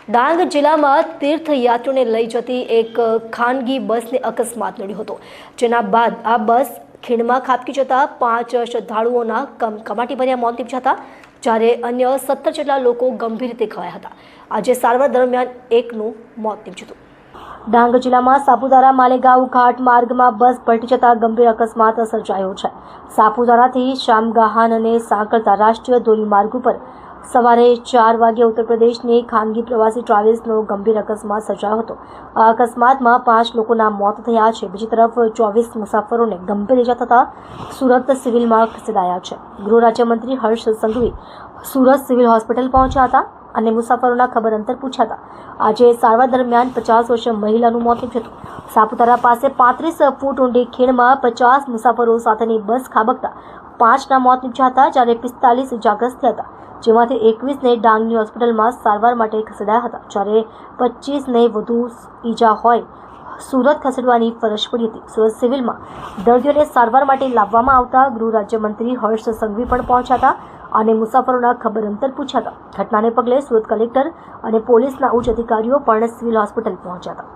ડાંગ જિલ્લામાં તીર્થયાત્રીઓને લઈ જતી એક ખાનગી બસને અકસ્માત નડ્યો હતો, જેના બાદ આ બસ ખીણમાં ખાબકી જતા 5 શ્રદ્ધાળુઓના કમાટીભર્યા મોત નીપજ્યા હતા, જ્યારે અન્ય 17 જેટલા લોકો ગંભીર રીતે ઘવાયા હતા. આજે સારવાર દરમિયાન એકનું મોત નીપજ્યું હતું. ડાંગ જિલ્લામાં સાપુતારા માલેગાંવ ઘાટ માર્ગમાં બસ પલટી જતા ગંભીર અકસ્માત સર્જાયો છે. સાપુતારાથી શામગાહાન અને સાંકળતા રાષ્ટ્રીય ધોરીમાર્ગ ઉપર સવારે 4 વાગે ઉત્તર પ્રદેશની ખાનગી પ્રવાસી ટ્રાવેલ્સનો ગંભીર અકસ્માત સર્જાયો હતો. આ અકસ્માતમાં 5 લોકોના મોત થયા છે. બીજી તરફ 24 મુસાફરોને ગંભીર ઇજા થતાં સુરત સિવિલમાં ખસેડાયા છે. ગૃહ રાજ્યમંત્રી હર્ષ સંઘવી સુરત સિવિલ હોસ્પિટલ પહોંચ્યા હતા અને મુસાફરોના ખબર અંતર પૂછ્યા હતા. આજે સારવાર દરમિયાન 50 વર્ષીય મહિલાનું મોત નીપજ્યું હતું. સાપુતારા પાસે 35 ફૂટ ઊંડી ખીણમાં 50 મુસાફરો સાથેની બસ ખાબકતા 5ના મોત નીપજ્યા હતા, જ્યારે 45 ઇજાગ્રસ્ત થયા હતા, જેમાંથી 21ને ડાંગની હોસ્પિટલમાં સારવાર માટે ખસેડાયા હતા, જ્યારે 25ને વધુ ઈજા હોય સુરત ખસેડવાની ફરજ પડી હતી. સુરત સિવિલમાં દર્દીઓને સારવાર માટે લાવવામાં આવતા ગૃહ રાજ્યમંત્રી હર્ષ સંઘવી પણ પહોંચ્યા હતા અને મુસાફરોના ખબર અંતર પૂછ્યા હતા. ઘટનાને પગલે સુરત કલેક્ટર અને પોલીસના ઉચ્ચ અધિકારીઓ પણ સિવિલ હોસ્પિટલ પહોંચ્યા હતા.